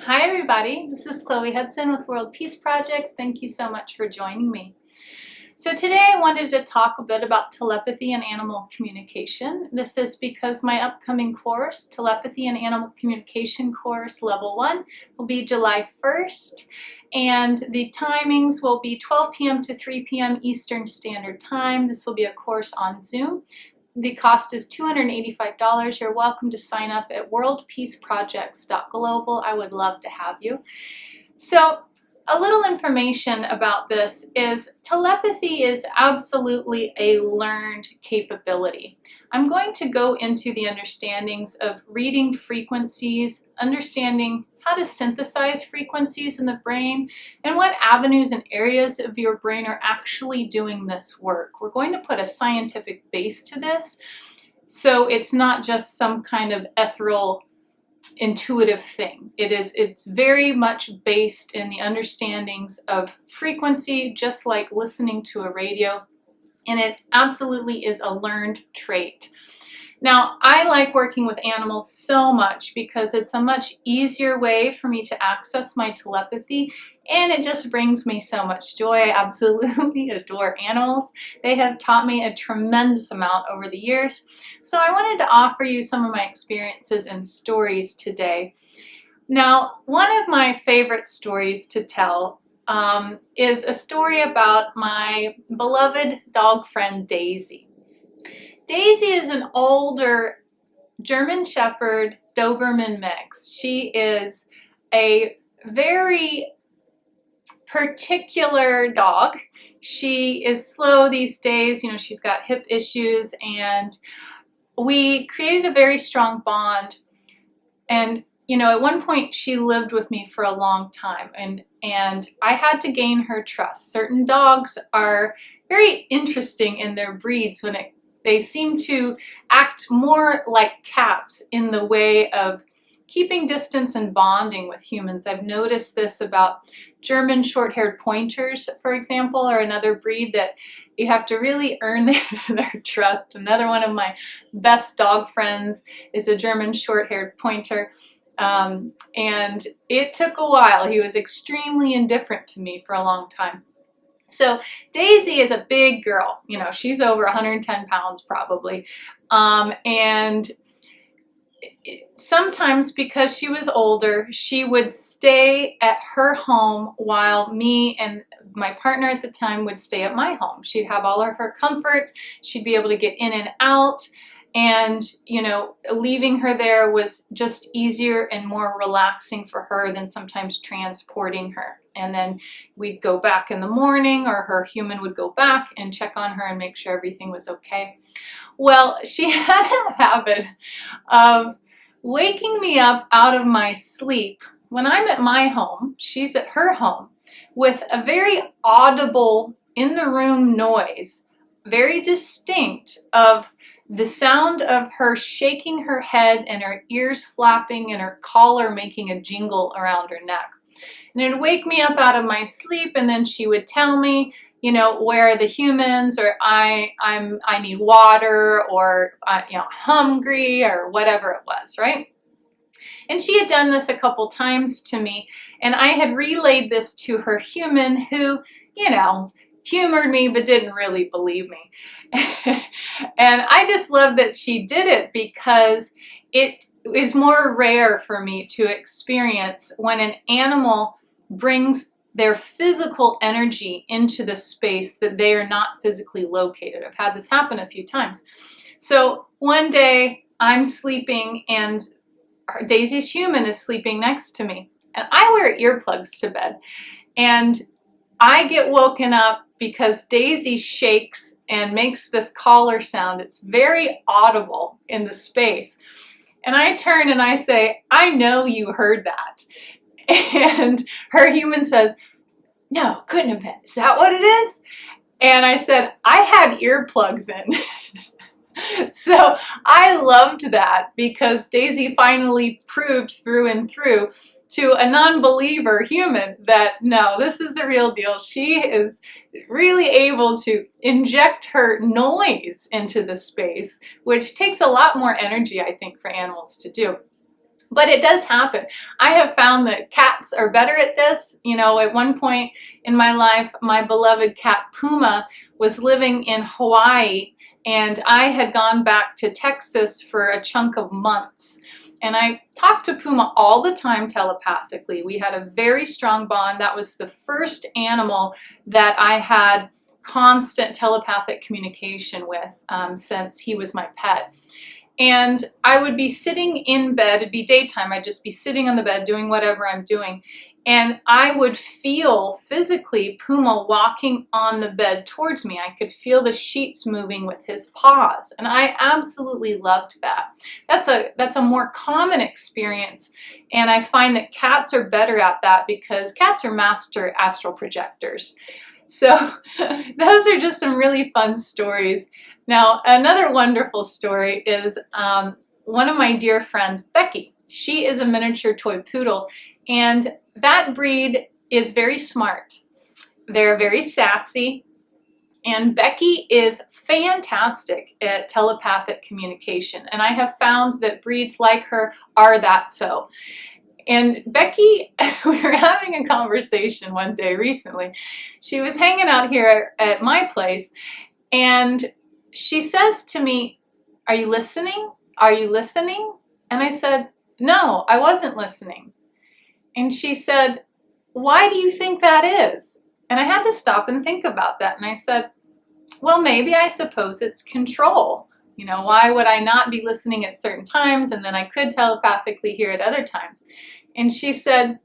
Hi everybody, this is Chloe Hudson with World Peace Projects. Thank you so much for joining me. So today I wanted to talk a bit about telepathy and animal communication. This is because my upcoming course, Telepathy and Animal Communication course Level 1, will be July 1st. And the timings will be 12 p.m. to 3 p.m. Eastern Standard Time. This will be a course on Zoom. The cost is $285. You're welcome to sign up at worldpeaceprojects.global. I would love to have you. So a little information about this is telepathy is absolutely a learned capability. I'm going to go into the understandings of reading frequencies, understanding how to synthesize frequencies in the brain, and what avenues and areas of your brain are actually doing this work. We're going to put a scientific base to this, so it's not just some kind of ethereal, intuitive thing. It's very much based in the understandings of frequency, just like listening to a radio, and it absolutely is a learned trait. Now, I like working with animals so much because it's a much easier way for me to access my telepathy, and it just brings me so much joy. I absolutely adore animals. They have taught me a tremendous amount over the years. So I wanted to offer you some of my experiences and stories today. Now, one of my favorite stories to tell is a story about my beloved dog friend Daisy. Daisy is an older German Shepherd Doberman mix. She is a very particular dog. She is slow these days. She's got hip issues, and we created a very strong bond. And at one point she lived with me for a long time, and I had to gain her trust. Certain dogs are very interesting in their breeds when they seem to act more like cats in the way of keeping distance and bonding with humans. I've noticed this about German short-haired pointers, for example, or another breed that you have to really earn their trust. Another one of my best dog friends is a German short-haired pointer. And it took a while. He was extremely indifferent to me for a long time. So Daisy is a big girl. She's over 110 pounds probably. And sometimes, because she was older, she would stay at her home while me and my partner at the time would stay at my home. She'd have all of her comforts. She'd be able to get in and out. And, leaving her there was just easier and more relaxing for her than sometimes transporting her. And then we'd go back in the morning, or her human would go back and check on her and make sure everything was okay. Well, she had a habit of waking me up out of my sleep when I'm at my home, she's at her home, with a very audible in-the-room noise, very distinct, of the sound of her shaking her head and her ears flapping and her collar making a jingle around her neck. And it would wake me up out of my sleep, and then she would tell me, where are the humans, or I need water, or hungry, or whatever it was, right? And she had done this a couple times to me, and I had relayed this to her human, who, humored me but didn't really believe me. And I just love that she did it, because it is more rare for me to experience when an animal brings their physical energy into the space that they are not physically located. I've had this happen a few times. So one day I'm sleeping, and Daisy's human is sleeping next to me, and I wear earplugs to bed, and I get woken up because Daisy shakes and makes this collar sound. It's very audible in the space. And I turn and I say, I know you heard that. And her human says, no, couldn't have been. Is that what it is? And I said, I had earplugs in. So I loved that, because Daisy finally proved through and through to a non-believer human that, no, this is the real deal. She is really able to inject her noise into the space, which takes a lot more energy, I think, for animals to do. But it does happen. I have found that cats are better at this. You know, at one point in my life, my beloved cat Puma was living in Hawaii, and I had gone back to Texas for a chunk of months. And I talked to Puma all the time telepathically. We had a very strong bond. That was the first animal that I had constant telepathic communication with since he was my pet. And I would be sitting in bed, it'd be daytime, I'd just be sitting on the bed doing whatever I'm doing, and I would feel physically Puma walking on the bed towards me. I could feel the sheets moving with his paws, and I absolutely loved that. That's a more common experience, and I find that cats are better at that because cats are master astral projectors. So those are just some really fun stories. Now, another wonderful story is one of my dear friends, Becky. She is a miniature toy poodle, and that breed is very smart. They're very sassy, and Becky is fantastic at telepathic communication, and I have found that breeds like her are that so. And Becky, we were having a conversation one day recently. She was hanging out here at my place, and she says to me, "Are you listening? Are you listening?" And I said, "No, I wasn't listening." And she said, "Why do you think that is?" And I had to stop and think about that. And I said, well, maybe I suppose it's control. You know, why would I not be listening at certain times and then I could telepathically hear at other times? And she said,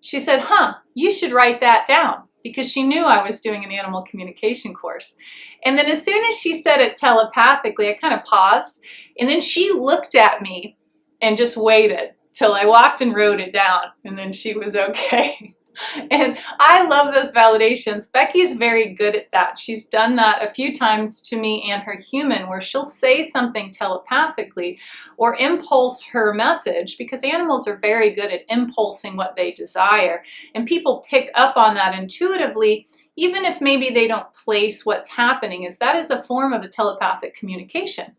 huh, you should write that down, because she knew I was doing an animal communication course. And then as soon as she said it telepathically, I kind of paused, and then she looked at me and just waited till I walked and wrote it down, and then she was okay. And I love those validations. Becky's very good at that. She's done that a few times to me and her human, where she'll say something telepathically or impulse her message, because animals are very good at impulsing what they desire. And people pick up on that intuitively, even if maybe they don't place what's happening, as that is a form of a telepathic communication.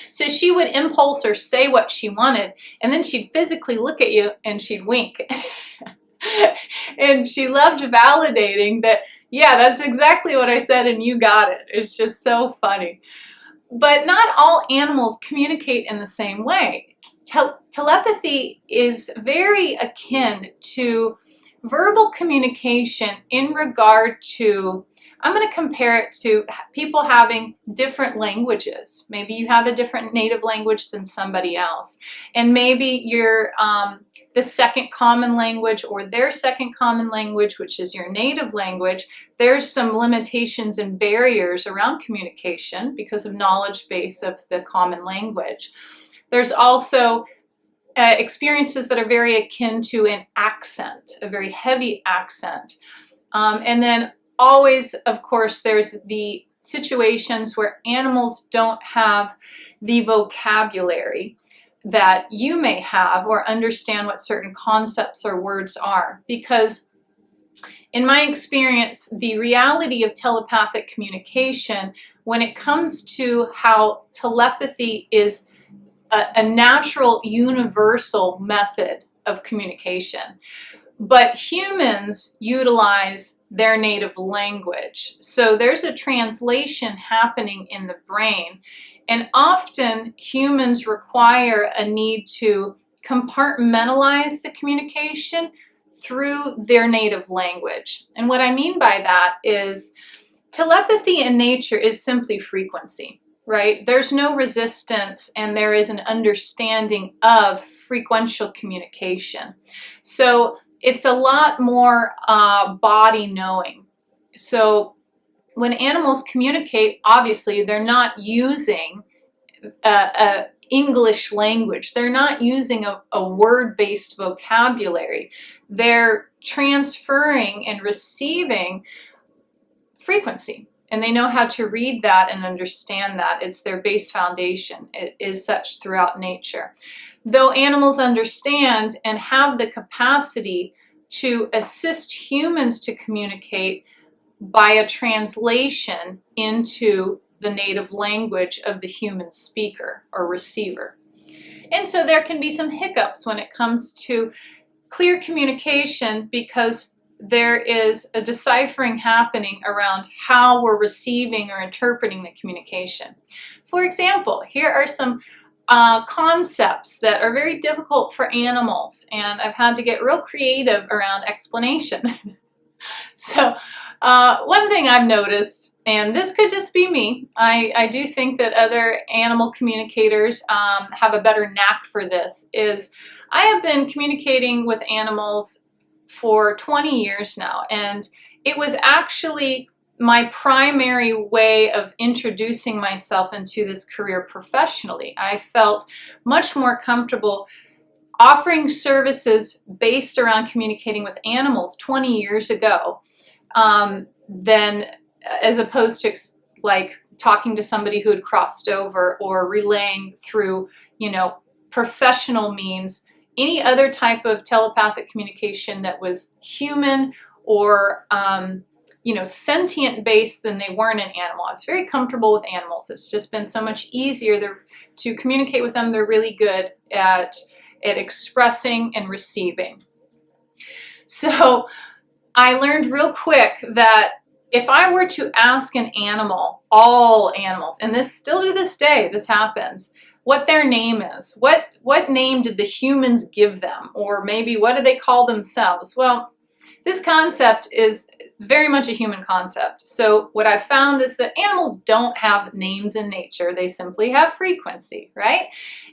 So she would impulse or say what she wanted, and then she'd physically look at you and she'd wink. And she loved validating that, yeah, that's exactly what I said and you got it. It's just so funny. But not all animals communicate in the same way. Telepathy is very akin to verbal communication in regard to, I'm going to compare it to people having different languages. Maybe you have a different native language than somebody else. And maybe you're the second common language or their second common language, which is your native language. There's some limitations and barriers around communication because of knowledge base of the common language. There's also experiences that are very akin to an accent, a very heavy accent. And then always, of course, there's the situations where animals don't have the vocabulary that you may have or understand what certain concepts or words are. Because in my experience, the reality of telepathic communication, when it comes to how telepathy is a natural, universal method of communication, but humans utilize their native language. So there's a translation happening in the brain. And often humans require a need to compartmentalize the communication through their native language. And what I mean by that is telepathy in nature is simply frequency, right? There's no resistance, and there is an understanding of frequential communication. So it's a lot more body knowing. So when animals communicate, obviously they're not using English language. They're not using a word-based vocabulary. They're transferring and receiving frequency, and they know how to read that and understand that. It's their base foundation. It is such throughout nature. Though animals understand and have the capacity to assist humans to communicate by a translation into the native language of the human speaker or receiver. And so there can be some hiccups when it comes to clear communication because there is a deciphering happening around how we're receiving or interpreting the communication. For example, here are some concepts that are very difficult for animals, and I've had to get real creative around explanation. So one thing I've noticed, and this could just be me, I do think that other animal communicators have a better knack for this, is I have been communicating with animals for 20 years now, and it was actually my primary way of introducing myself into this career professionally. I felt much more comfortable offering services based around communicating with animals 20 years ago than as opposed to like talking to somebody who had crossed over or relaying through, you know, professional means, any other type of telepathic communication that was human or you know, sentient based than they were in an animal. I was very comfortable with animals. It's just been so much easier to communicate with them. They're really good at expressing and receiving. So I learned real quick that if I were to ask an animal, all animals, and this still to this day, this happens, what their name is, what name did the humans give them, or maybe what do they call themselves? Well, this concept is very much a human concept. So what I've found is that animals don't have names in nature. They simply have frequency, right?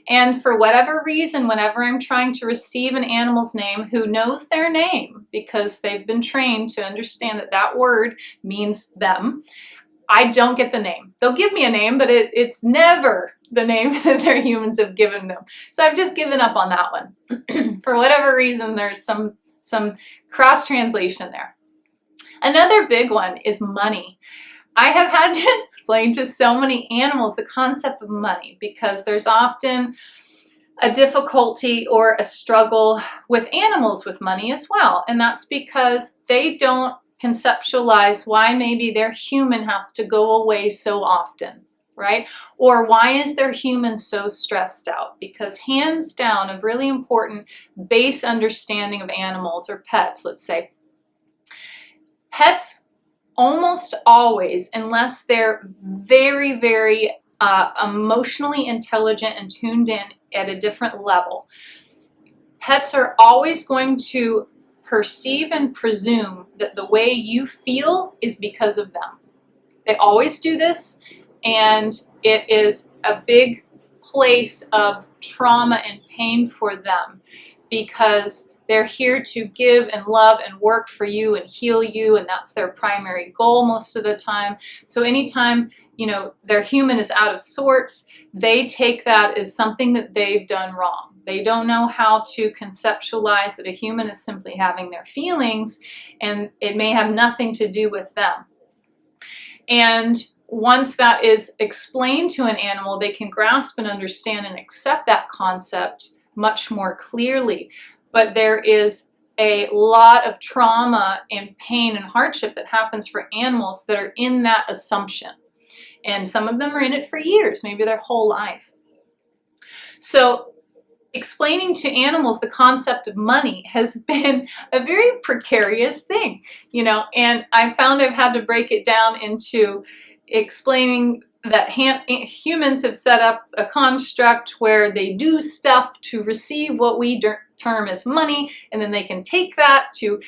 And for whatever reason, whenever I'm trying to receive an animal's name who knows their name, because they've been trained to understand that that word means them, I don't get the name. They'll give me a name, but it's never the name that their humans have given them. So I've just given up on that one. For whatever reason, there's some cross-translation there. Another big one is money. I have had to explain to so many animals the concept of money because there's often a difficulty or a struggle with animals with money as well. And that's because they don't conceptualize why maybe their human has to go away so often, right? Or why is their human so stressed out? Because hands down, a really important base understanding of animals or pets, let's say, pets almost always, unless they're very, very emotionally intelligent and tuned in at a different level, pets are always going to perceive and presume that the way you feel is because of them. They always do this, and it is a big place of trauma and pain for them because they're here to give and love and work for you and heal you, and that's their primary goal most of the time. So anytime, you know, their human is out of sorts, they take that as something that they've done wrong. They don't know how to conceptualize that a human is simply having their feelings and it may have nothing to do with them. And once that is explained to an animal, they can grasp and understand and accept that concept much more clearly. But there is a lot of trauma and pain and hardship that happens for animals that are in that assumption. And some of them are in it for years, maybe their whole life. So explaining to animals the concept of money has been a very precarious thing, you know, and I found I've had to break it down into explaining that humans have set up a construct where they do stuff to receive what we term as money, and then they can take that to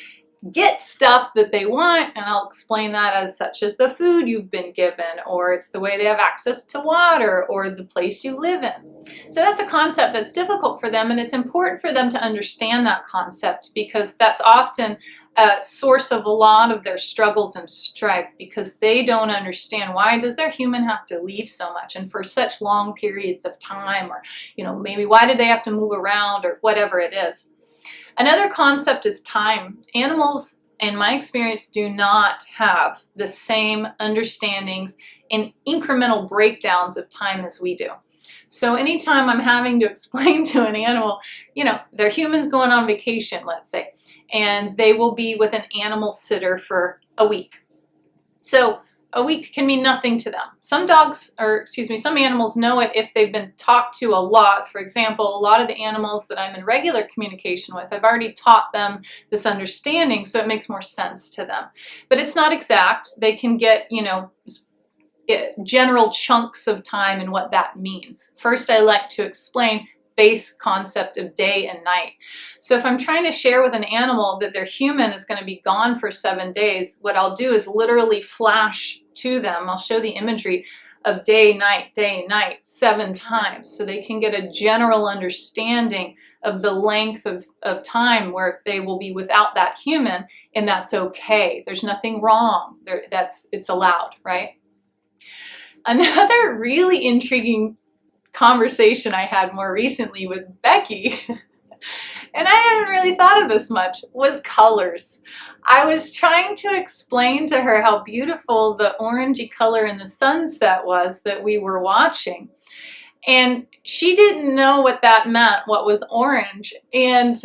get stuff that they want, and I'll explain that as such as the food you've been given, or it's the way they have access to water, or the place you live in. So that's a concept that's difficult for them, and it's important for them to understand that concept because that's often a source of a lot of their struggles and strife because they don't understand why does their human have to leave so much and for such long periods of time, or, you know, maybe why did they have to move around or whatever it is. Another concept is time. Animals, in my experience, do not have the same understandings and incremental breakdowns of time as we do. So anytime I'm having to explain to an animal, you know, their human's going on vacation, let's say, and they will be with an animal sitter for a week. So a week can mean nothing to them. Some dogs, or excuse me, some animals know it if they've been talked to a lot. For example, a lot of the animals that I'm in regular communication with, I've already taught them this understanding, so it makes more sense to them. But it's not exact. They can get, you know, general chunks of time and what that means. First, I like to explain base concept of day and night. So if I'm trying to share with an animal that their human is going to be gone for 7 days, what I'll do is literally flash to them. I'll show the imagery of day, night, 7 times, so they can get a general understanding of the length of time where they will be without that human, and that's okay. There's nothing wrong. It's allowed, right? Another really intriguing conversation I had more recently with Becky, and I haven't really thought of this much, was colors. I was trying to explain to her how beautiful the orangey color in the sunset was that we were watching. And she didn't know what that meant, what was orange. And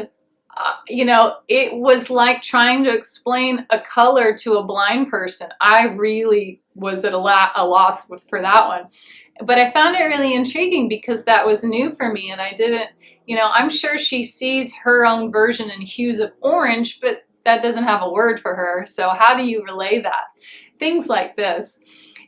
you know, it was like trying to explain a color to a blind person. I really was at a loss for that one. But I found it really intriguing because that was new for me, and I didn't, you know, I'm sure she sees her own version in hues of orange, but that doesn't have a word for her. So how do you relay that? Things like this.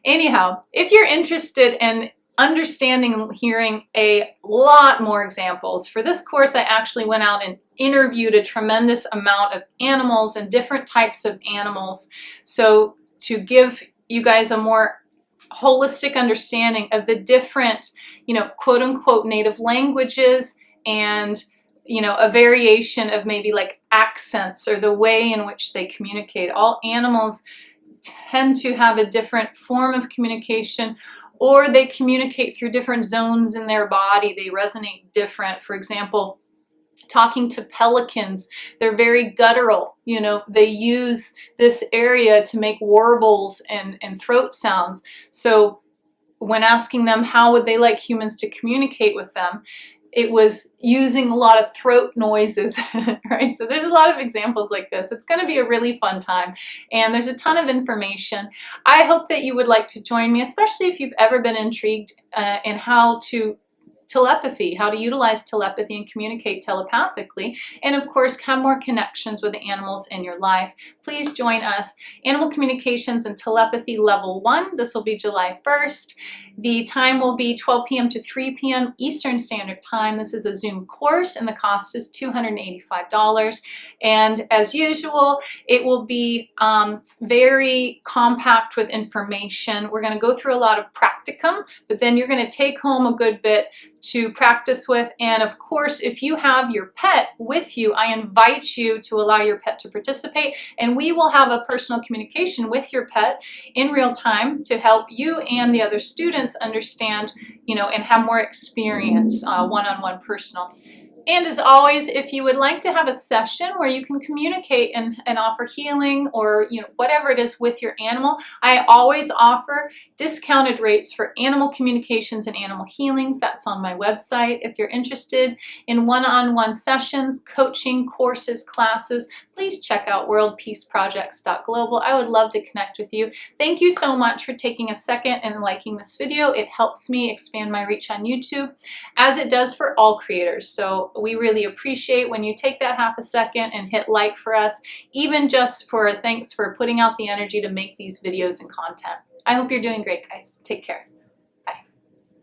Anyhow, if you're interested in understanding and hearing a lot more examples, for this course I actually went out and interviewed a tremendous amount of animals and different types of animals, so to give you guys a more holistic understanding of the different, you know, quote unquote native languages, and, you know, a variation of maybe like accents or the way in which they communicate. All animals tend to have a different form of communication, or they communicate through different zones in their body. They resonate different. For example, talking to pelicans, they're very guttural. You know, they use this area to make warbles and throat sounds. So when asking them how would they like humans to communicate with them, it was using a lot of throat noises, right? So there's a lot of examples like this. It's going to be a really fun time, and there's a ton of information. I hope that you would like to join me, especially if you've ever been intrigued in how to telepathy, how to utilize telepathy and communicate telepathically, and of course have more connections with the animals in your life. Please join us. Animal Communications and Telepathy Level 1. This will be July 1st. The time will be 12 p.m. to 3 p.m. Eastern Standard Time. This is a Zoom course, and the cost is $285. And as usual, it will be very compact with information. We're going to go through a lot of practicum, but then you're going to take home a good bit to practice with. And of course, if you have your pet with you, I invite you to allow your pet to participate, and we will have a personal communication with your pet in real time to help you and the other students understand, you know, and have more experience, one-on-one personal. And as always, if you would like to have a session where you can communicate and offer healing, or, you know, whatever it is with your animal, I always offer discounted rates for animal communications and animal healings. That's on my website. If you're interested in one-on-one sessions, coaching, courses, classes, please check out worldpeaceprojects.global. I would love to connect with you. Thank you so much for taking a second and liking this video. It helps me expand my reach on YouTube, as it does for all creators. So we really appreciate when you take that half a second and hit like for us, even just for thanks for putting out the energy to make these videos and content. I hope you're doing great, guys. Take care.